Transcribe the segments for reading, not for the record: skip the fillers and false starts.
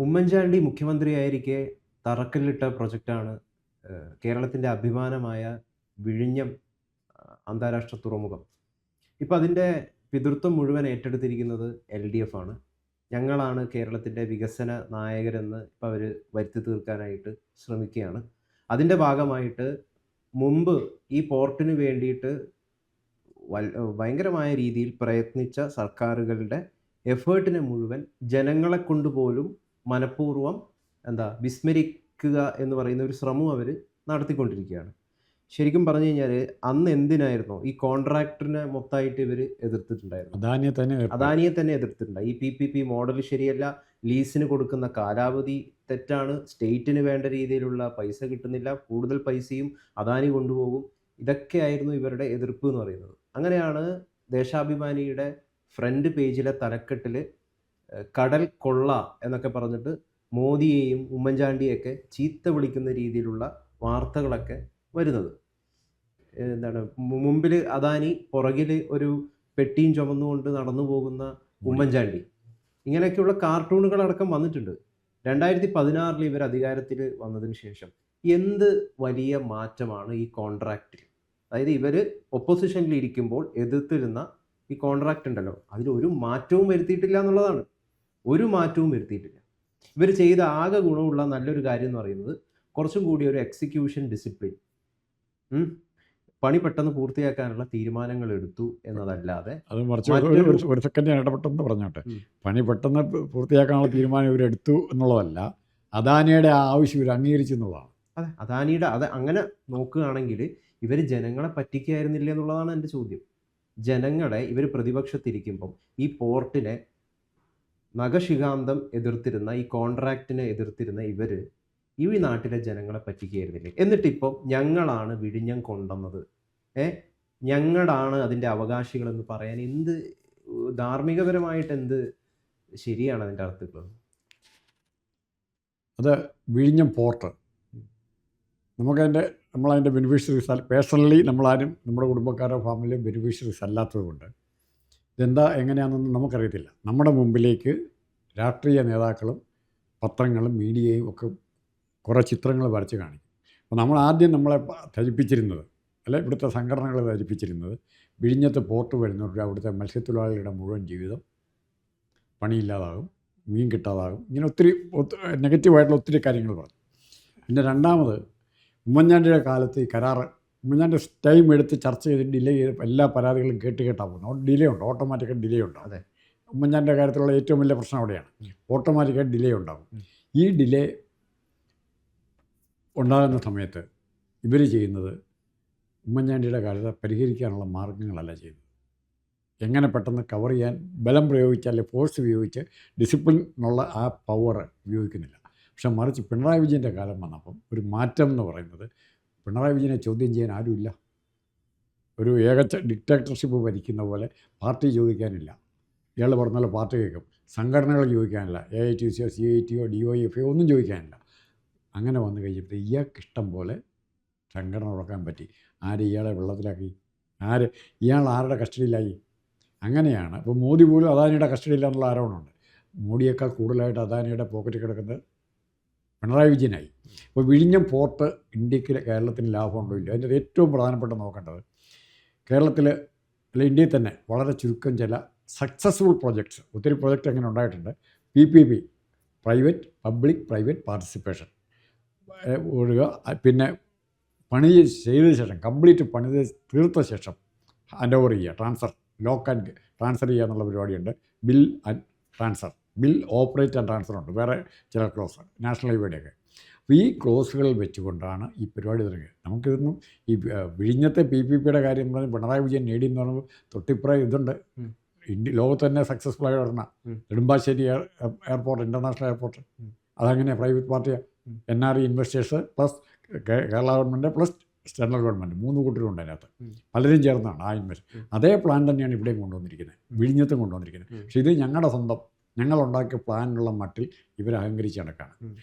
ഉമ്മൻചാണ്ടി മുഖ്യമന്ത്രിയായിരിക്കെ തറക്കല്ലിട്ട പ്രൊജക്റ്റാണ് കേരളത്തിൻ്റെ അഭിമാനമായ വിഴിഞ്ഞം അന്താരാഷ്ട്ര തുറമുഖം. ഇപ്പം അതിൻ്റെ പിതൃത്വം മുഴുവൻ ഏറ്റെടുത്തിരിക്കുന്നത് എൽഡിഎഫ് ആണ്. ഞങ്ങളാണ് കേരളത്തിൻ്റെ വികസന നായകരെന്ന് ഇപ്പം അവർ വരുത്തി തീർക്കാനായിട്ട് ശ്രമിക്കുകയാണ്. അതിൻ്റെ ഭാഗമായിട്ട് മുമ്പ് ഈ പോർട്ടിന് വേണ്ടിയിട്ട് ഭയങ്കരമായ രീതിയിൽ പ്രയത്നിച്ച സർക്കാരുകളുടെ എഫേർട്ടിനെ മുഴുവൻ ജനങ്ങളെ കൊണ്ട് പോലും മനഃപൂർവ്വം വിസ്മരിക്കുക എന്ന് പറയുന്ന ഒരു ശ്രമം അവർ നടത്തിക്കൊണ്ടിരിക്കുകയാണ്. ശരിക്കും പറഞ്ഞു കഴിഞ്ഞാൽ അന്ന് എന്തിനായിരുന്നോ ഈ കോൺട്രാക്ടറിനെ മൊത്തമായിട്ട് ഇവർ എതിർത്തിട്ടുണ്ടായിരുന്നു. അദാനിയെ തന്നെ എതിർത്തിട്ടുണ്ടായി. ഈ PPP മോഡൽ ശരിയല്ല, ലീസിന് കൊടുക്കുന്ന കാലാവധി തെറ്റാണ്, സ്റ്റേറ്റിന് വേണ്ട രീതിയിലുള്ള പൈസ കിട്ടുന്നില്ല, കൂടുതൽ പൈസയും അദാനി കൊണ്ടുപോകും. ഇതൊക്കെയായിരുന്നു ഇവരുടെ എതിർപ്പ് എന്ന് പറയുന്നത്. അങ്ങനെയാണ് ദേശാഭിമാനിയുടെ ഫ്രണ്ട് പേജിലെ തലക്കെട്ടിൽ കടൽ കൊള്ള എന്നൊക്കെ പറഞ്ഞിട്ട് മോദിയെയും ഉമ്മൻചാണ്ടിയൊക്കെ ചീത്ത വിളിക്കുന്ന രീതിയിലുള്ള വാർത്തകളൊക്കെ വരുന്നത്. മുമ്പിൽ അദാനി, പുറകിൽ ഒരു പെട്ടിയും ചുമന്നുകൊണ്ട് നടന്നു പോകുന്ന ഉമ്മൻചാണ്ടി, ഇങ്ങനെയൊക്കെയുള്ള കാർട്ടൂണുകളടക്കം വന്നിട്ടുണ്ട്. 2016 ഇവർ അധികാരത്തിൽ വന്നതിന് ശേഷം എന്ത് വലിയ മാറ്റമാണ് ഈ കോൺട്രാക്റ്റിൽ. അതായത് ഇവർ ഒപ്പോസിഷനിൽ ഇരിക്കുമ്പോൾ എതിർത്തിരുന്ന ഈ കോൺട്രാക്റ്റ് ഉണ്ടല്ലോ, അതിലൊരു മാറ്റവും വരുത്തിയിട്ടില്ല എന്നുള്ളതാണ്. ഒരു മാറ്റവും വരുത്തിയിട്ടില്ല. ഇവർ ചെയ്ത ആകെ ഗുണമുള്ള നല്ലൊരു കാര്യം എന്ന് പറയുന്നത് കുറച്ചും കൂടി ഒരു എക്സിക്യൂഷൻ ഡിസിപ്ലിൻ, പണി പെട്ടെന്ന് പൂർത്തിയാക്കാനുള്ള തീരുമാനങ്ങൾ എടുത്തു എന്നതല്ലാതെ. അത് മറിച്ച് ഒരു സെക്കൻഡ് ഞാൻ ഇടപെട്ടെന്ന് പറഞ്ഞോട്ടെ. പണി പെട്ടെന്ന് പൂർത്തിയാക്കാനുള്ള തീരുമാനം ഇവരെടുത്തു എന്നുള്ളതല്ല, അദാനിയുടെ ആവശ്യം ഇവർ അംഗീകരിച്ചു എന്നുള്ളതാണ്. അതെ, അദാനിയുടെ അത് അങ്ങനെ നോക്കുകയാണെങ്കിൽ ഇവർ ജനങ്ങളെ പറ്റിക്കായിരുന്നില്ല എന്നുള്ളതാണ് എൻ്റെ ചോദ്യം. ജനങ്ങളെ ഇവർ പ്രതിപക്ഷത്തിരിക്കുമ്പം ഈ പോർട്ടിനെ നഖശിഖാന്തം എതിർത്തിരുന്ന, ഈ കോൺട്രാക്റ്റിനെ എതിർത്തിരുന്ന ഇവർ ഈ നാട്ടിലെ ജനങ്ങളെ പറ്റിക്കുകയായിരുന്നില്ലേ? എന്നിട്ടിപ്പം ഞങ്ങളാണ് വിഴിഞ്ഞം കൊണ്ടുവന്നത്, ഞങ്ങളാണ് അതിൻ്റെ അവകാശികളെന്ന് പറയാൻ എന്ത് ധാർമ്മികപരമായിട്ട് എന്ത് ശരിയാണ് അതിൻ്റെ അർത്ഥത്തിൽ? അത് വിഴിഞ്ഞം പോർട്ട് നമ്മളതിൻ്റെ ബെനിഫിഷ്യറീസ് പേഴ്സണലി നമ്മളാരും നമ്മുടെ കുടുംബക്കാരോ ഫാമിലിയോ ബെനിഫിഷ്യറീസ് അല്ലാത്തത് കൊണ്ട് ഇതെന്താ എങ്ങനെയാണെന്നൊന്നും നമുക്കറിയത്തില്ല. നമ്മുടെ മുമ്പിലേക്ക് രാഷ്ട്രീയ നേതാക്കളും പത്രങ്ങളും മീഡിയയും ഒക്കെ കുറേ ചിത്രങ്ങൾ വരച്ച് കാണിക്കും. അപ്പോൾ നമ്മളെ ധരിപ്പിച്ചിരുന്നത്, അല്ലെ ഇവിടുത്തെ സംഘടനകൾ ധരിപ്പിച്ചിരുന്നത്, വിഴിഞ്ഞത്ത് പോർട്ട് വരുന്നവരുടെ അവിടുത്തെ മത്സ്യത്തൊഴിലാളികളുടെ മുഴുവൻ ജീവിതം പണിയില്ലാതാകും, മീൻ കിട്ടാതാകും, ഇങ്ങനെ ഒത്തിരി നെഗറ്റീവായിട്ടുള്ള ഒത്തിരി കാര്യങ്ങൾ പറഞ്ഞു. പിന്നെ രണ്ടാമത്, ഉമ്മൻചാണ്ടിയുടെ കാലത്ത് ഈ കരാറ് ഉമ്മൻചാണ്ടി ടൈം എടുത്ത് ചർച്ച ചെയ്ത് ഡിലേ ചെയ്ത് എല്ലാ പരാതികളും കേട്ടാൽ പോകുന്നത്. ഡിലേ ഉണ്ട്, ഓട്ടോമാറ്റിക്കായിട്ട് ഡിലേ ഉണ്ടാകും. അതെ, ഉമ്മൻചാണ്ടിയുടെ കാര്യത്തിലുള്ള ഏറ്റവും വലിയ പ്രശ്നം അവിടെയാണ്. ഓട്ടോമാറ്റിക്കായിട്ട് ഡിലേ ഉണ്ടാകും. ഈ ഡിലേ ഉണ്ടാകുന്ന സമയത്ത് ഇവർ ചെയ്യുന്നത് ഉമ്മൻചാണ്ടിയുടെ കാലത്ത് പരിഹരിക്കാനുള്ള മാർഗ്ഗങ്ങളല്ല ചെയ്യുന്നത്. എങ്ങനെ പെട്ടെന്ന് കവർ ചെയ്യാൻ ബലം പ്രയോഗിച്ചാൽ, ഫോഴ്സ് ഉപയോഗിച്ച് ഡിസിപ്ലിൻ എന്നുള്ള ആ പവർ ഉപയോഗിക്കുന്നില്ല. പക്ഷെ മറിച്ച് പിണറായി വിജയൻ്റെ കാലം വന്നപ്പം ഒരു മാറ്റം എന്ന് പറയുന്നത്, പിണറായി വിജയനെ ചോദ്യം ചെയ്യാൻ ആരുമില്ല. ഒരു ഡിക്റ്റേറ്റർഷിപ്പ് ഭരിക്കുന്ന പോലെ പാർട്ടി ചോദിക്കാനില്ല. ഇയാൾ പറഞ്ഞ പോലെ പാർട്ടി കേൾക്കും. സംഘടനകൾ ചോദിക്കാനില്ല. AITC, CIT, DYFI ഒന്നും ചോദിക്കാനില്ല. അങ്ങനെ വന്നു കഴിഞ്ഞപ്പോൾ ഇയാൾക്ക് ഇഷ്ടം പോലെ സംഘടന ഉറക്കാൻ പറ്റി. ഇയാളെ വെള്ളത്തിലാക്കി? ഇയാൾ ആരുടെ കസ്റ്റഡിയിലായി? അങ്ങനെയാണ് ഇപ്പോൾ മോദി പോലും അദാനിയുടെ കസ്റ്റഡിയിലാണെന്നുള്ള ആരോപണമുണ്ട്. മോഡിയേക്കാൾ കൂടുതലായിട്ട് അദാനിയുടെ പോക്കറ്റിൽ കിടക്കുന്നത് പിണറായി വിജയനായി. അപ്പോൾ വിഴിഞ്ഞം പോർട്ട് കേരളത്തിന് ലാഭമുണ്ടോ ഇല്ല, അതിൻ്റെ ഏറ്റവും പ്രധാനപ്പെട്ട നോക്കേണ്ടത് കേരളത്തിൽ ഇന്ത്യയിൽ തന്നെ വളരെ ചുരുക്കം ചില സക്സസ്ഫുൾ പ്രോജക്ട്സ്, ഒത്തിരി പ്രോജക്റ്റ് അങ്ങനെ ഉണ്ടായിട്ടുണ്ട്. PPP, പബ്ലിക് പ്രൈവറ്റ് പാർട്ടിസിപ്പേഷൻ ഒഴുക. പിന്നെ പണി ചെയ്ത ശേഷം, കംപ്ലീറ്റ് പണി തീർത്ത ശേഷം ഹാൻഡ് ഓവർ ചെയ്യുക, ലോക്ക് ആൻഡ് ട്രാൻസ്ഫർ ചെയ്യുക എന്നുള്ള പരിപാടിയുണ്ട്. ബിൽ ഓപ്പറേറ്റ് ആൻഡ് ട്രാൻസ്ഫർ ഉണ്ട്. വേറെ ചില ക്ലോസ്, നാഷണൽ ഹൈവേയുടെയൊക്കെ. അപ്പോൾ ഈ ക്ലോസുകൾ വെച്ചുകൊണ്ടാണ് ഈ പരിപാടി തുടങ്ങിയത്. നമുക്കിതൊന്നും ഈ വിഴിഞ്ഞത്തെ PPPയുടെ കാര്യം പറഞ്ഞ് പിണറായി വിജയൻ നേടിയെന്ന് പറയുമ്പോൾ തൊട്ടിപ്പുറം ഇതുണ്ട്. ലോകത്ത് തന്നെ സക്സസ്ഫുൾ ആയി നടന്ന നെടുമ്പാശ്ശേരി എയർപോർട്ട്, ഇൻ്റർനാഷണൽ എയർപോർട്ട്, അതങ്ങനെ പ്രൈവറ്റ് പാർട്ടിയാണ്. NRE investors plus Kerala government plus central government, 3 കൂട്ടരുണ്ട് അതിനകത്ത്. പലരും ചേർന്നാണ് ആ ഇൻവെസ്റ്റ്. അതേ പ്ലാൻ തന്നെയാണ് ഇവിടെയും കൊണ്ടുവന്നിരിക്കുന്നത്, വിഴിഞ്ഞത്തും കൊണ്ടുവന്നിരിക്കുന്നത്. പക്ഷേ ഇത് ഞങ്ങളുടെ സ്വന്തം, ഞങ്ങളുണ്ടാക്കിയ പ്ലാനിനുള്ള മട്ടിൽ ഇവർ അഹങ്കരിച്ച് നടക്കുകയാണ്.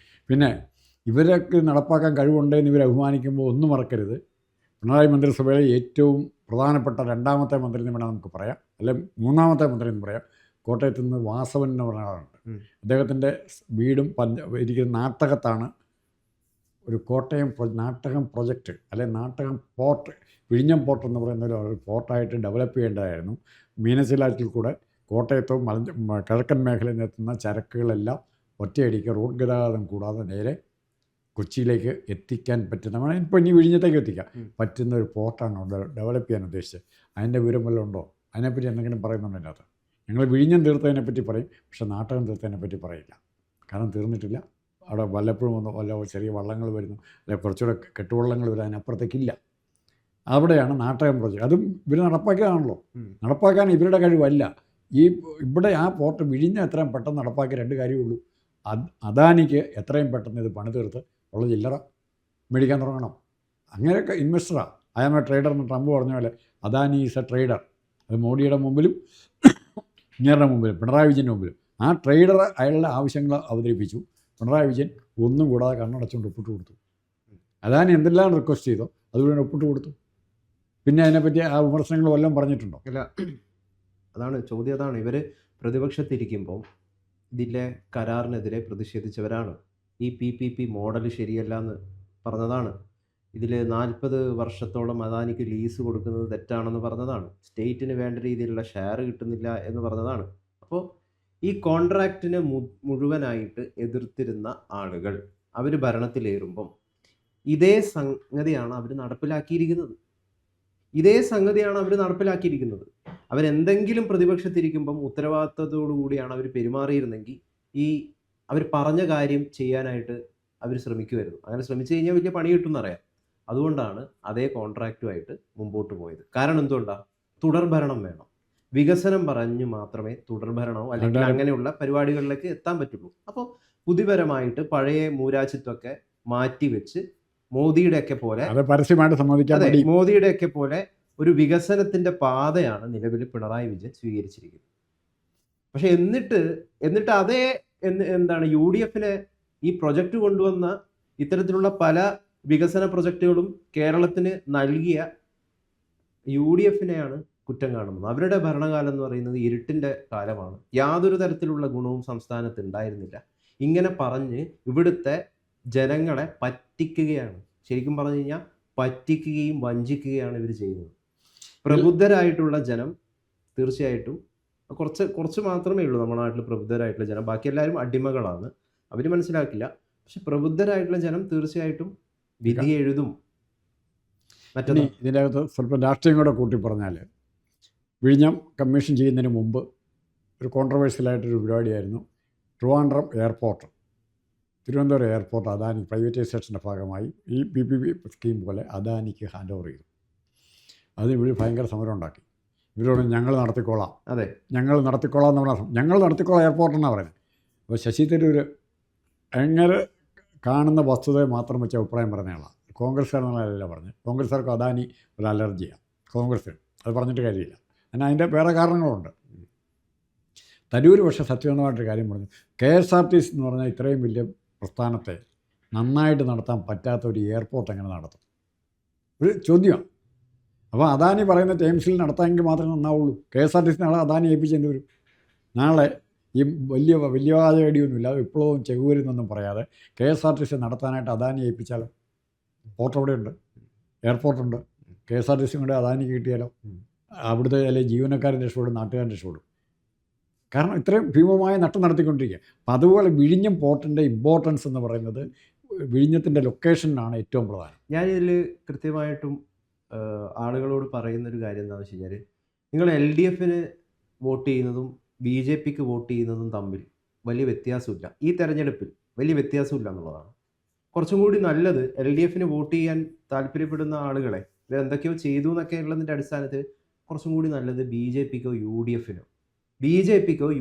പിന്നെ ഇവരൊക്കെ നടപ്പാക്കാൻ കഴിവുണ്ടെന്ന് ഇവർ അഭിമാനിക്കുമ്പോൾ ഒന്നും മറക്കരുത്, പിണറായി മന്ത്രിസഭയിലെ ഏറ്റവും പ്രധാനപ്പെട്ട 2ാമത്തെ മന്ത്രി എന്ന് വേണം നമുക്ക് പറയാം, അല്ലെങ്കിൽ 3ാമത്തെ മന്ത്രി എന്ന് പറയാം. കോട്ടയത്ത് നിന്ന് വാസവൻ എന്ന് പറഞ്ഞ ആളുണ്ട്. അദ്ദേഹത്തിൻ്റെ വീടും ഇരിക്കുന്ന നാട്ടകത്താണ് ഒരു കോട്ടയം നാട്ടകം പ്രൊജക്റ്റ് അല്ലെങ്കിൽ നാട്ടകം പോർട്ട്, വിഴിഞ്ഞം പോർട്ട് എന്ന് പറയുന്ന ഒരു പോർട്ടായിട്ട് ഡെവലപ്പ് ചെയ്യേണ്ടതായിരുന്നു. മീനച്ചിലാറ്റിൽ കൂടെ കോട്ടയത്തോ കിഴക്കൻ മേഖലയിൽ നിന്നെത്തുന്ന ചരക്കുകളെല്ലാം ഒറ്റയടിക്ക് റോഡ് ഗതാഗതം കൂടാതെ നേരെ കൊച്ചിയിലേക്ക് എത്തിക്കാൻ പറ്റുന്ന, ഇപ്പോൾ ഇനി വിഴിഞ്ഞത്തേക്ക് എത്തിക്കാം പറ്റുന്ന ഒരു പോർട്ടാണ് അവിടെ ഡെവലപ്പ് ചെയ്യാൻ ഉദ്ദേശിച്ചത്. അതിൻ്റെ വിവരം വല്ലതും ഉണ്ടോ? അതിനെപ്പറ്റി എന്തെങ്കിലും പറയുന്നുണ്ടോ അതിനകത്ത്? ഞങ്ങൾ വിഴിഞ്ഞം തീർത്തതിനെപ്പറ്റി പറയും, പക്ഷേ നാട്ടകം തീർത്തതിനെപ്പറ്റി പറയില്ല. കാരണം തീർന്നിട്ടില്ല. അവിടെ വല്ലപ്പോഴും വല്ല ചെറിയ വള്ളങ്ങൾ വരുന്നു, അല്ലെങ്കിൽ കുറച്ചുകൂടെ കെട്ടുവള്ളങ്ങൾ വരും, അതിനപ്പുറത്തേക്കില്ല. അവിടെയാണ് നാട്ടകം പ്രോജക്റ്റ്. അതും ഇവർ നടപ്പാക്കിയതാണല്ലോ. നടപ്പാക്കാൻ ഇവരുടെ കഴിവല്ല. ഇവിടെ ആ പോർട്ട് വിഴിഞ്ഞ എത്രയും പെട്ടെന്ന് നടപ്പാക്കിയ രണ്ട് കാര്യമുള്ളൂ. അദാനിക്ക് എത്രയും പെട്ടെന്ന് ഇത് പണി തീർത്ത് ഉള്ള ചില്ലറ മേടിക്കാൻ തുടങ്ങണം. അങ്ങനെയൊക്കെ ഇൻവെസ്റ്ററാണ്. ഐ ആം എ ട്രേഡർ എന്ന് ട്രംപ് പറഞ്ഞ പോലെ അദാനി ഈസ് എ ട്രേഡർ. അത് മോഡിയുടെ മുമ്പിലും ഇങ്ങേരുടെ മുമ്പിലും പിണറായി വിജയൻ്റെ മുമ്പിലും ആ ട്രേഡർ അയാളുടെ ആവശ്യങ്ങൾ അവതരിപ്പിച്ചു. പിണറായി വിജയൻ ഒന്നും കൂടാതെ കണ്ണടച്ചുകൊണ്ട് ഒപ്പിട്ട് കൊടുത്തു. അദാനി എന്തെല്ലാം റിക്വസ്റ്റ് ചെയ്തോ അതുകൊണ്ട് ഒപ്പിട്ട് കൊടുത്തു. പിന്നെ അതിനെപ്പറ്റി ആ വിമർശനങ്ങൾ വല്ലതും പറഞ്ഞിട്ടുണ്ടോ? ഇല്ല. അതാണ് ചോദ്യം. അതാണ് ഇവർ പ്രതിപക്ഷത്തിരിക്കുമ്പോൾ ഇതിലെ കരാറിനെതിരെ പ്രതിഷേധിച്ചവരാണ്. ഈ PPP മോഡൽ ശരിയല്ല എന്ന് പറഞ്ഞതാണ്. ഇതിൽ 40 വർഷത്തോളം അദാനിക്ക് ലീസ് കൊടുക്കുന്നത് തെറ്റാണെന്ന് പറഞ്ഞതാണ്. സ്റ്റേറ്റിന് വേണ്ട രീതിയിലുള്ള ഷെയർ കിട്ടുന്നില്ല എന്ന് പറഞ്ഞതാണ്. അപ്പോൾ ഈ കോൺട്രാക്റ്റിനെ മുഴുവനായിട്ട് എതിർത്തിരുന്ന ആളുകൾ അവർ ഭരണത്തിലേറുമ്പം ഇതേ സംഗതിയാണ് അവർ നടപ്പിലാക്കിയിരിക്കുന്നത്. അവരെന്തെങ്കിലും പ്രതിപക്ഷത്തിരിക്കുമ്പം ഉത്തരവാദിത്തത്തോടു കൂടിയാണ് അവർ പെരുമാറിയിരുന്നെങ്കിൽ ഈ അവർ പറഞ്ഞ കാര്യം ചെയ്യാനായിട്ട് അവർ ശ്രമിക്കുമായിരുന്നു. അങ്ങനെ ശ്രമിച്ചു കഴിഞ്ഞാൽ വലിയ പണി കിട്ടുമെന്നറിയാം. അതുകൊണ്ടാണ് അതേ കോൺട്രാക്റ്റുമായിട്ട് മുമ്പോട്ട് പോയത്. കാരണം എന്തുകൊണ്ടാണ്? തുടർഭരണം വേണം. വികസനം പറഞ്ഞു മാത്രമേ തുടർഭരണമോ അല്ലെങ്കിൽ അങ്ങനെയുള്ള പരിപാടികളിലേക്ക് എത്താൻ പറ്റുള്ളൂ. അപ്പോൾ ബുദ്ധിപരമായിട്ട് പഴയ മൂരാച്ചിത്വമൊക്കെ മാറ്റിവെച്ച് മോദിയുടെയൊക്കെ പോലെ പരസ്യമായിട്ട് സമ്മതിക്കാൻ മോദിയുടെയൊക്കെ പോലെ ഒരു വികസനത്തിന്റെ പാതയാണ് നിലവിൽ പിണറായി വിജയൻ സ്വീകരിച്ചിരിക്കുന്നത്. പക്ഷെ എന്നിട്ട് അതേ എന്താണ് UDFനെ ഈ പ്രൊജക്റ്റ് കൊണ്ടുവന്ന ഇത്തരത്തിലുള്ള പല വികസന പ്രൊജക്റ്റുകളും കേരളത്തിന് നൽകിയ UDFനെയാണ് കുറ്റം കാണുന്നത്. അവരുടെ ഭരണകാലം എന്ന് പറയുന്നത് ഇരുട്ടിന്റെ കാലമാണ്. യാതൊരു തരത്തിലുള്ള ഗുണവും സംസ്ഥാനത്ത് ഉണ്ടായിരുന്നില്ല. ഇങ്ങനെ പറഞ്ഞ് ഇവിടുത്തെ ജനങ്ങളെ പറ്റിക്കുകയാണ്. ശരിക്കും പറഞ്ഞു കഴിഞ്ഞാൽ പറ്റിക്കുകയും വഞ്ചിക്കുകയാണ് ഇവർ ചെയ്യുന്നത്. പ്രബുദ്ധരായിട്ടുള്ള ജനം തീർച്ചയായിട്ടും കുറച്ച് മാത്രമേ ഉള്ളൂ നമ്മുടെ നാട്ടിൽ പ്രബുദ്ധരായിട്ടുള്ള ജനം. ബാക്കി എല്ലാവരും അടിമകളാണ്. അവർ മനസ്സിലാക്കില്ല. പക്ഷെ പ്രബുദ്ധരായിട്ടുള്ള ജനം തീർച്ചയായിട്ടും വിധി എഴുതും. മറ്റൊന്ന് ഇതിൻ്റെ അകത്ത് സ്വല്പം രാഷ്ട്രീയം കൂടെ കൂട്ടി പറഞ്ഞാൽ, വിഴിഞ്ഞം കമ്മീഷൻ ചെയ്യുന്നതിന് മുമ്പ് ഒരു കോൺട്രവേഴ്സ്യലായിട്ടൊരു പരിപാടിയായിരുന്നു ട്രിവാൻഡ്രം എയർപോർട്ട്. തിരുവനന്തപുരം എയർപോർട്ട് അദാനി പ്രൈവറ്റൈസേഷൻ്റെ ഭാഗമായി ഈ PPP സ്കീം പോലെ അദാനിക്ക് ഹാൻഡ് ഓവർ ചെയ്തു. അത് ഇവർ ഭയങ്കര സമരം ഉണ്ടാക്കി. ഇവരോട് ഞങ്ങൾ നടത്തിക്കോളാം, അതെ ഞങ്ങൾ നടത്തിക്കോളാം എന്ന് പറഞ്ഞാൽ ഞങ്ങൾ നടത്തിക്കോളാം എയർപോർട്ട് എന്നാണ് പറയുന്നത്. അപ്പോൾ ശശി തരൂർ എങ്ങനെ കാണുന്ന വസ്തുതയെ മാത്രം വെച്ച് അഭിപ്രായം പറഞ്ഞയാളാണ്. കോൺഗ്രസ്സുകാരെന്നല്ല പറഞ്ഞത്. കോൺഗ്രസ്സുകാർക്ക് അദാനി ഒരു അലർജിയാണ്. കോൺഗ്രസ് അത് പറഞ്ഞിട്ട് കാര്യമില്ല. എന്നാൽ അതിൻ്റെ വേറെ കാരണങ്ങളുണ്ട്. തരൂർ പക്ഷേ സത്യസന്ധമായിട്ടൊരു കാര്യം പറഞ്ഞു. KSRTC എന്ന് പറഞ്ഞാൽ ഇത്രയും വലിയ പ്രസ്ഥാനത്തെ നന്നായിട്ട് നടത്താൻ പറ്റാത്ത ഒരു എയർപോർട്ട് എങ്ങനെ നടത്തും? ഒരു ചോദ്യമാണ്. അപ്പോൾ അദാനി പറയുന്ന ടൈംസിൽ നടത്താമെങ്കിൽ മാത്രമേ നന്നാവുള്ളൂ. KSRTC നാളെ അദാനി ഏൽപ്പിച്ചേണ്ടി വരും. നാളെ ഈ വലിയ വാചകടിയൊന്നുമില്ല, വിപ്ലവവും ചെകുവരുന്നൊന്നും പറയാതെ KSRTC നടത്താനായിട്ട് അദാനി ഏൽപ്പിച്ചാലോ? പോർട്ട് അവിടെയുണ്ട്, എയർപോർട്ടുണ്ട്. KSRTC കൊണ്ട് അദാനിക്ക് കിട്ടിയാലോ? അവിടുത്തെ അല്ലെങ്കിൽ ജീവനക്കാരൻ രക്ഷപ്പെടും, നാട്ടുകാരൻ രക്ഷപ്പെടും. കാരണം ഇത്രയും ഭീമമായ നഷ്ടം നടത്തിക്കൊണ്ടിരിക്കുക. അപ്പം അതുപോലെ വിഴിഞ്ഞം പോർട്ടിൻ്റെ ഇമ്പോർട്ടൻസ് എന്ന് പറയുന്നത് വിഴിഞ്ഞത്തിൻ്റെ ലൊക്കേഷനാണ് ഏറ്റവും പ്രധാനം. ഞാനിതിൽ കൃത്യമായിട്ടും ആളുകളോട് പറയുന്നൊരു കാര്യം എന്താണെന്ന് വെച്ച് കഴിഞ്ഞാൽ, നിങ്ങൾ LDFന് വോട്ട് ചെയ്യുന്നതും BJPക്ക് വോട്ട് ചെയ്യുന്നതും തമ്മിൽ വലിയ വ്യത്യാസമില്ല. ഈ തെരഞ്ഞെടുപ്പിൽ വലിയ വ്യത്യാസമില്ല എന്നുള്ളതാണ്. കുറച്ചും കൂടി നല്ലത് LDFന് വോട്ട് ചെയ്യാൻ താല്പര്യപ്പെടുന്ന ആളുകളെ ഇവരെന്തൊക്കെയോ ചെയ്തു എന്നൊക്കെ ഉള്ളതിൻ്റെ അടിസ്ഥാനത്തിൽ കുറച്ചും കൂടി നല്ലത് BJPക്കോ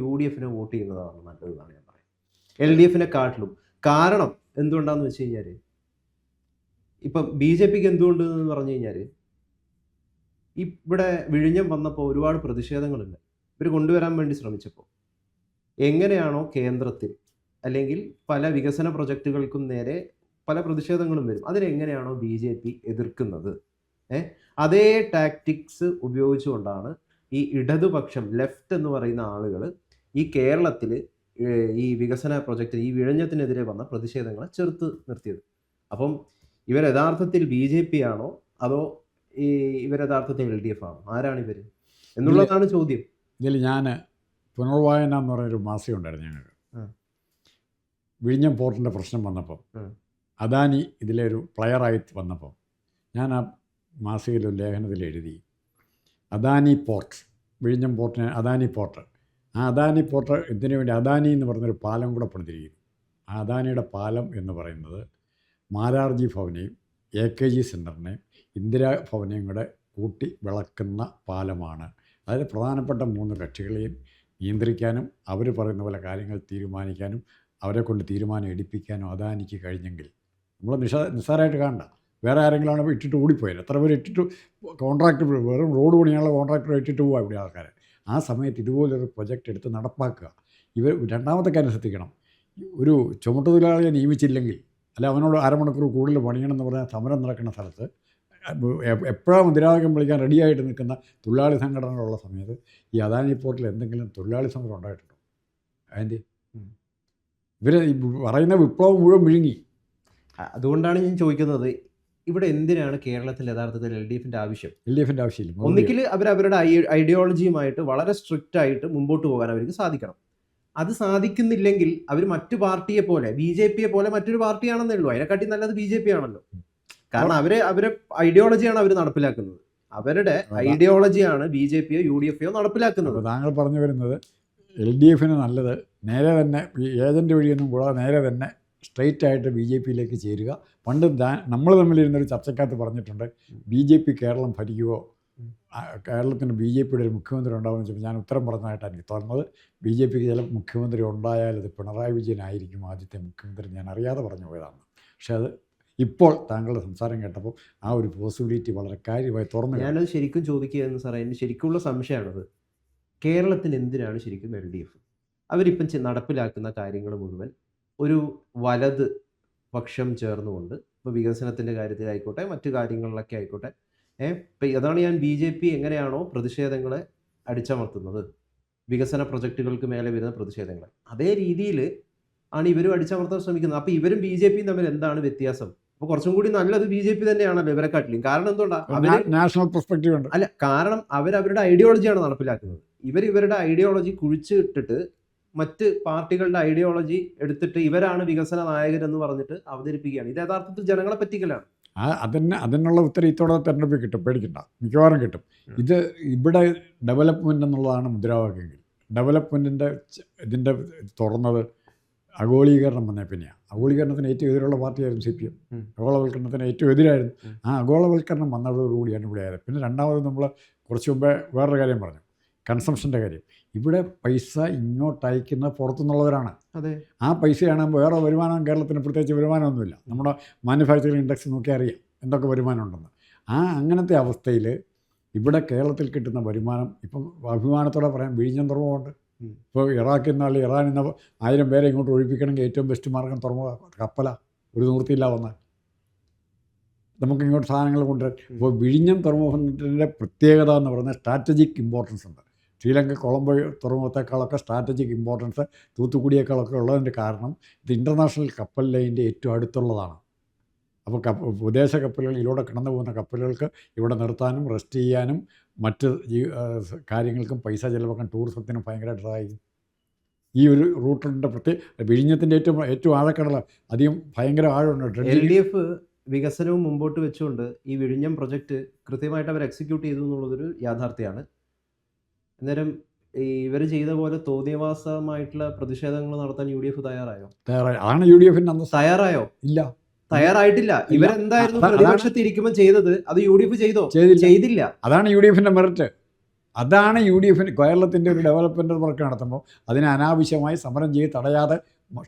UDFനോ വോട്ട് ചെയ്യുന്നതാണ് നല്ലതെന്നാണ് ഞാൻ പറയുന്നത്, LDFനെ കാട്ടിലും. കാരണം എന്തുകൊണ്ടാണെന്ന് വെച്ച് കഴിഞ്ഞാൽ, ഇപ്പം BJPക്ക് എന്തുകൊണ്ടെന്ന് പറഞ്ഞു കഴിഞ്ഞാൽ, ഇവിടെ വിഴിഞ്ഞം വന്നപ്പോൾ ഒരുപാട് പ്രതിഷേധങ്ങളുണ്ട്. ഇവർ കൊണ്ടുവരാൻ വേണ്ടി ശ്രമിച്ചപ്പോൾ എങ്ങനെയാണോ കേന്ദ്രത്തിൽ അല്ലെങ്കിൽ പല വികസന പ്രൊജക്റ്റുകൾക്കും നേരെ പല പ്രതിഷേധങ്ങളും വരും, അതിനെങ്ങനെയാണോ BJP എതിർക്കുന്നത്, അതേ ടാക്ടിക്സ് ഉപയോഗിച്ചുകൊണ്ടാണ് ഈ ഇടതുപക്ഷം ലെഫ്റ്റ് എന്ന് പറയുന്ന ആളുകൾ ഈ കേരളത്തിൽ ഈ വികസന പ്രൊജക്റ്റ് ഈ വിഴിഞ്ഞത്തിനെതിരെ വന്ന പ്രതിഷേധങ്ങളെ ചെറുത്ത് നിർത്തിയത്. അപ്പം ഇവർ യഥാർത്ഥത്തിൽ BJP ആണോ അതോ ഇവർ യഥാർത്ഥത്തിൽ LDF ആണോ? ആരാണ് ഇവർ എന്നുള്ളതാണ് ചോദ്യം. ഇതിൽ ഞാൻ പുനർവായന എന്ന് പറയുന്നൊരു മാസിക ഉണ്ടായിരുന്നു ഞങ്ങൾക്ക്. വിഴിഞ്ഞം പോർട്ടിൻ്റെ പ്രശ്നം വന്നപ്പോൾ അദാനി ഇതിലെ ഒരു പ്ലെയറായി വന്നപ്പോൾ ഞാൻ ആ മാസികയിലൊരു ലേഖനത്തിൽ എഴുതി, അദാനി പോർട്ട്, വിഴിഞ്ഞം പോർട്ടിന് അദാനി പോർട്ട്, ആ അദാനി പോർട്ട് ഇതിനു വേണ്ടി അദാനി എന്ന് പറഞ്ഞൊരു പാലം കൂടെ പണിതിരിക്കുന്നു. ആ അദാനിയുടെ പാലം എന്ന് പറയുന്നത് മാരാർജി ഭവനെയും AKG സെൻറ്ററിനെയും ഇന്ദിരാ ഭവനെയും കൂടെ കൂട്ടി വിളക്കുന്ന പാലമാണ്. അതായത് പ്രധാനപ്പെട്ട 3 കക്ഷികളെയും നിയന്ത്രിക്കാനും അവർ പറയുന്ന പോലെ കാര്യങ്ങൾ തീരുമാനിക്കാനും അവരെ കൊണ്ട് തീരുമാനം എടുപ്പിക്കാനും അദാനിക്ക് കഴിഞ്ഞെങ്കിൽ നമ്മൾ നിസ്സാരമായിട്ട് കാണണ്ട. വേറെ ആരെങ്കിലും ഇട്ടിട്ട് ഓടിപ്പോയത്, എത്ര പേര് ഇട്ടിട്ട് കോൺട്രാക്ട്, വെറും റോഡ് പണിയാനുള്ള കോൺട്രാക്ടർ ഇട്ടിട്ട് പോവുക ഇവിടെ ആൾക്കാരെ. ആ സമയത്ത് ഇതുപോലൊരു പ്രൊജക്റ്റ് എടുത്ത് നടപ്പാക്കുക. ഇവർ രണ്ടാമത്തെ കാര്യം ശ്രദ്ധിക്കണം, ഒരു ചുമട്ടുതൊഴിലാളിയെ നിയമിച്ചില്ലെങ്കിൽ അല്ല അവനോട് അരമണിക്കൂർ കൂടുതൽ പണിയണം എന്ന് പറഞ്ഞാൽ സമരം നടക്കുന്ന സ്ഥലത്ത് എപ്പോഴാണ് മുദ്രാവാക്യം വിളിക്കാൻ റെഡിയായിട്ട് നിൽക്കുന്ന തൊഴിലാളി സംഘടനകളുള്ള സമയത്ത് ഈ അദാനി പോർട്ടിൽ എന്തെങ്കിലും തൊഴിലാളി സമരം ഉണ്ടായിട്ടുണ്ടോ? അതിൻ്റെ ഇവർ പറയുന്ന വിപ്ലവം മുഴുവൻ വിഴുങ്ങി. അതുകൊണ്ടാണ് ഞാൻ ചോദിക്കുന്നത്, ഇവിടെ എന്തിനാണ് കേരളത്തിൽ യഥാർത്ഥത്തിൽ LDFന്റെ ആവശ്യം? LDFന്റെ ആവശ്യമില്ല. ഒന്നിക്കൽ അവരുടെ ഐഡിയോളജിയുമായിട്ട് വളരെ സ്ട്രിക്റ്റ് ആയിട്ട് മുമ്പോട്ട് പോകാൻ അവർക്ക് സാധിക്കണം. അത് സാധിക്കുന്നില്ലെങ്കിൽ അവർ മറ്റു പാർട്ടിയെ പോലെ BJP പോലെ മറ്റൊരു പാർട്ടിയാണെന്നേ ഉള്ളൂ. അതിനെക്കാട്ടി നല്ലത് BJP ആണല്ലോ. കാരണം അവരെ ഐഡിയോളജിയാണ് അവർ നടപ്പിലാക്കുന്നത്. അവരുടെ ഐഡിയോളജിയാണ് BJP യോ UDF യോ നടപ്പിലാക്കുന്നത്. താങ്കൾ പറഞ്ഞു വരുന്നത് LDFന് നല്ലത് നേരെ തന്നെ ഏജൻറ്റ് വഴിയൊന്നും കൂടാതെ നേരെ തന്നെ സ്ട്രെയിറ്റ് ആയിട്ട് BJPയിലേക്ക് ചേരുക. പണ്ട് നമ്മൾ തമ്മിലിരുന്നൊരു ചർച്ചക്കകത്ത് പറഞ്ഞിട്ടുണ്ട്, BJP കേരളം ഭരിക്കുമോ, കേരളത്തിന് BJPയുടെ ഒരു മുഖ്യമന്ത്രി ഉണ്ടാകുമെന്ന് വെച്ചപ്പോൾ ഞാൻ ഉത്തരം പറഞ്ഞതായിട്ടാണ് എനിക്ക് തോന്നുന്നത്. BJPക്ക് ചില മുഖ്യമന്ത്രി ഉണ്ടായാൽ അത് പിണറായി വിജയനായിരിക്കും ആദ്യത്തെ മുഖ്യമന്ത്രി. ഞാൻ അറിയാതെ പറഞ്ഞു പോയതാണ്. പക്ഷേ അത് ഇപ്പോൾ താങ്കളുടെ സംസാരം കേട്ടപ്പോൾ ആ ഒരു പോസിബിലിറ്റി വളരെ കാര്യമായി തുറന്നു. ഞാനത് ശരിക്കും ചോദിക്കുകയെന്ന് സാറേ, എൻ്റെ ശരിക്കുള്ള സംശയമാണത്. കേരളത്തിന് എന്തിനാണ് ശരിക്കും LDF? അവരിപ്പം നടപ്പിലാക്കുന്ന കാര്യങ്ങൾ മുഴുവൻ ഒരു വലത് പക്ഷം ചേർന്നുകൊണ്ട്, ഇപ്പോൾ വികസനത്തിൻ്റെ കാര്യത്തിലായിക്കോട്ടെ മറ്റു കാര്യങ്ങളിലൊക്കെ ആയിക്കോട്ടെ, ഇപ്പം അതാണ് ഞാൻ BJP എങ്ങനെയാണോ പ്രതിഷേധങ്ങളെ അടിച്ചമർത്തുന്നത്, വികസന പ്രൊജക്റ്റുകൾക്ക് മേലെ വരുന്ന പ്രതിഷേധങ്ങൾ, അതേ രീതിയിൽ ആണ് ഇവരും അടിച്ചമർത്താൻ ശ്രമിക്കുന്നത്. അപ്പോൾ ഇവരും BJPയും തമ്മിൽ എന്താണ് വ്യത്യാസം? അപ്പോൾ കുറച്ചും കൂടി നല്ലത് BJP തന്നെയാണല്ലോ ഇവരെക്കാട്ടിലും. കാരണം എന്തുകൊണ്ടാണ്? നാഷണൽ പെർസ്പെക്റ്റീവ് ഉണ്ട്. അല്ല, കാരണം അവരുടെ ഐഡിയോളജിയാണ് നടപ്പിലാക്കുന്നത്. ഇവരുടെ ഐഡിയോളജി കുഴിച്ച് ഇട്ടിട്ട് മറ്റ് പാർട്ടികളുടെ ഐഡിയോളജി എടുത്തിട്ട് ഇവരാണ് വികസന നായകരെന്ന് പറഞ്ഞിട്ട് അവതരിപ്പിക്കുകയാണ്. ഇത് യഥാർത്ഥത്തിൽ ജനങ്ങളെ പറ്റിക്കലാണ്. അതിനുള്ള ഉത്തരം ഇത്തോടെ തെരഞ്ഞെടുപ്പിൽ കിട്ടും, പേടിക്കണ്ട, മിക്കവാറും കിട്ടും. ഇത് ഇവിടെ ഡെവലപ്മെൻ്റ് എന്നുള്ളതാണ് മുദ്രാവാക്യമെങ്കിൽ ഡെവലപ്മെൻറ്റിൻ്റെ ഇതിൻ്റെ തുറന്നത് ആഗോളീകരണം വന്നേ പിന്നെയാണ്. ആഗോളീകരണത്തിന് ഏറ്റവും എതിരുള്ള പാർട്ടിയായിരുന്നു CPM. ആഗോളവൽക്കരണത്തിന് ഏറ്റവും എതിരായിരുന്നു. ആ ആഗോളവൽക്കരണം വന്നതോടുകൂടിയാണ് ഇവിടെ ആയത്. പിന്നെ രണ്ടാമത് നമ്മൾ കുറച്ച് മുമ്പേ വേറൊരു കാര്യം പറഞ്ഞു, കൺസംഷൻ്റെ കാര്യം. ഇവിടെ പൈസ ഇങ്ങോട്ട് അയക്കുന്ന പുറത്തുനിന്നുള്ളവരാണ്. അതെ, ആ പൈസയാണ്. വേറെ വരുമാനം കേരളത്തിന് പ്രത്യേകിച്ച് വരുമാനമൊന്നുമില്ല. നമ്മുടെ മാനുഫാക്ചറിങ് ഇൻഡെക്സ് നോക്കിയാൽ അറിയാം എന്തൊക്കെ വരുമാനം ഉണ്ടെന്ന്. അങ്ങനത്തെ അവസ്ഥയിൽ ഇവിടെ കേരളത്തിൽ കിട്ടുന്ന വരുമാനം ഇപ്പം അഭിമാനത്തോടെ പറയാം, വിഴിഞ്ഞം തുറമുഖമുണ്ട്. ഇപ്പോൾ ഇറാഖിൽ നിന്നാൽ ഇറാൻ എന്ന 1000 പേരെ ഇങ്ങോട്ട് ഒഴിപ്പിക്കണമെങ്കിൽ ഏറ്റവും ബെസ്റ്റ് മാർഗം തുറമുഖ കപ്പലാണ്. ഒരു നിവൃത്തിയില്ല വന്നാൽ നമുക്ക് ഇങ്ങോട്ട് സാധനങ്ങൾ കൊണ്ടുവരാൻ. ഇപ്പോൾ വിഴിഞ്ഞം തുറമുഖത്തിൻ്റെ പ്രത്യേകത എന്ന് പറയുന്നത് സ്ട്രാറ്റജിക് ഇമ്പോർട്ടൻസ് ഉണ്ട്. ശ്രീലങ്ക കൊളംബോ തുറമുഖത്തേക്കാളൊക്കെ സ്ട്രാറ്റജിക് ഇമ്പോർട്ടൻസ് തൂത്തുക്കുടിയേക്കാളൊക്കെ ഉള്ളതിൻ്റെ കാരണം ഇത് ഇൻ്റർനാഷണൽ കപ്പൽ ലൈനിൻ്റെ ഏറ്റവും അടുത്തുള്ളതാണ്. അപ്പോൾ വിദേശ കപ്പലുകൾ, ഇതിലൂടെ കടന്നു പോകുന്ന കപ്പലുകൾക്ക് ഇവിടെ നിർത്താനും റെസ്റ്റ് ചെയ്യാനും മറ്റ് കാര്യങ്ങൾക്കും പൈസ ചിലവാക്കാൻ ടൂറിസത്തിനും ഭയങ്കരമായിട്ട് സഹായിക്കും. ഈ ഒരു റൂട്ടിൻ്റെ വിഴിഞ്ഞത്തിൻ്റെ ഏറ്റവും ആഴക്കടല അധികം ഭയങ്കര ആഴമുണ്ട്. LDF വികസനവും മുമ്പോട്ട് വെച്ചുകൊണ്ട് ഈ വിഴിഞ്ഞം പ്രൊജക്റ്റ് കൃത്യമായിട്ട് അവർ എക്സിക്യൂട്ട് ചെയ്തു എന്നുള്ളതൊരു യാഥാർത്ഥ്യമാണ്. അന്നേരം ഇവർ ചെയ്ത പോലെ തോന്നിയവാസമായിട്ടുള്ള പ്രതിഷേധങ്ങൾ നടത്താൻ UDF തയ്യാറായോ? അതാണ് UDFന്റെ തയ്യാറായോ? ഇല്ല, തയ്യാറായിട്ടില്ല. ഇവരെന്തായിരുന്നു പ്രതിപക്ഷത്ത് ഇരിക്കുമ്പോൾ ചെയ്തത്? അത് UDF ചെയ്തില്ല. അതാണ് UDFന്റെ മെറിറ്റ്. അതാണ് UDFന് കേരളത്തിൻ്റെ ഒരു ഡെവലപ്മെൻ്റ് വർക്ക് നടത്തുമ്പോൾ അതിനെ അനാവശ്യമായി സമരം ചെയ്ത് തടയാതെ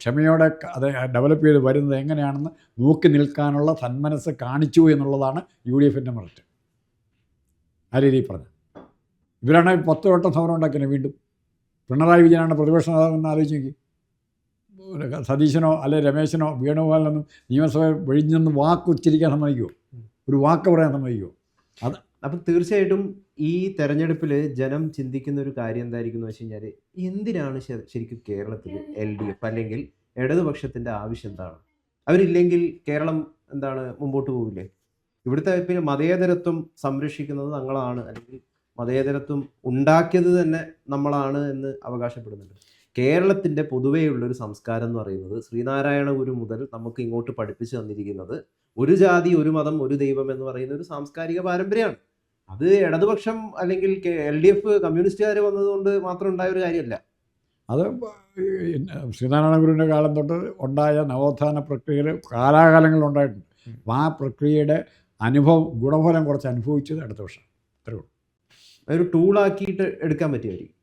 ക്ഷമയോടെ അത് ഡെവലപ്പ് ചെയ്ത് വരുന്നത് എങ്ങനെയാണെന്ന് നോക്കി നിൽക്കാനുള്ള സന്മനസ് കാണിച്ചു എന്നുള്ളതാണ് UDFന്റെ മെറിറ്റ്. ആ രീതിയിൽ പറഞ്ഞു. ഇവരാണ് 10 വട്ടം സമരം ഉണ്ടാക്കിയത്. വീണ്ടും പിണറായി വിജയനാണ് പ്രതിപക്ഷ നേതാവെന്ന് ആലോചിച്ച് നോക്കി. സതീശനോ അല്ലെ രമേശനോ വേണുഗോപാലിനൊന്നും നിയമസഭ വിഴിഞ്ഞെന്ന് വാക്ക് ഉച്ചരിക്കാൻ സമ്മതിക്കുമോ? ഒരു വാക്ക് പറയാൻ സമ്മതിക്കുമോ? അപ്പം തീർച്ചയായിട്ടും ഈ തെരഞ്ഞെടുപ്പിൽ ജനം ചിന്തിക്കുന്ന ഒരു കാര്യം എന്തായിരിക്കും എന്ന് വെച്ച് കഴിഞ്ഞാൽ, എന്തിനാണ് ശരിക്കും കേരളത്തിൽ LDF അല്ലെങ്കിൽ ഇടതുപക്ഷത്തിൻ്റെ ആവശ്യം എന്താണ്? അവരില്ലെങ്കിൽ കേരളം എന്താണ് മുമ്പോട്ട് പോവില്ലേ? ഇവിടുത്തെ പിന്നെ മതേതരത്വം സംരക്ഷിക്കുന്നത് ഞങ്ങളാണ്, അല്ലെങ്കിൽ മതേതരത്വം ഉണ്ടാക്കിയത് തന്നെ നമ്മളാണ് എന്ന് അവകാശപ്പെടുന്നുണ്ട്. കേരളത്തിൻ്റെ പൊതുവെയുള്ളൊരു സംസ്കാരം എന്ന് പറയുന്നത് ശ്രീനാരായണ ഗുരു മുതൽ നമുക്ക് ഇങ്ങോട്ട് പഠിപ്പിച്ചു തന്നിരിക്കുന്നത് ഒരു ജാതി, ഒരു മതം, ഒരു ദൈവം എന്ന് പറയുന്ന ഒരു സാംസ്കാരിക പാരമ്പര്യമാണ്. അത് ഇടതുപക്ഷം അല്ലെങ്കിൽ LDF കമ്മ്യൂണിസ്റ്റുകാർ വന്നതുകൊണ്ട് മാത്രം ഉണ്ടായ ഒരു കാര്യമല്ല. അത് ശ്രീനാരായണ ഗുരുവിൻ്റെ കാലം തൊട്ട് ഉണ്ടായ നവോത്ഥാന പ്രക്രിയയിൽ കാലാകാലങ്ങളുണ്ടായിട്ടുണ്ട്. അപ്പം ആ പ്രക്രിയയുടെ ഗുണഫലം കുറച്ച് അനുഭവിച്ചത് അടുത്ത വർഷം. അത്രേ ഉള്ളൂ. ഒരു ടൂളാക്കിയിട്ട് എടുക്കാൻ പറ്റുമായിരിക്കും.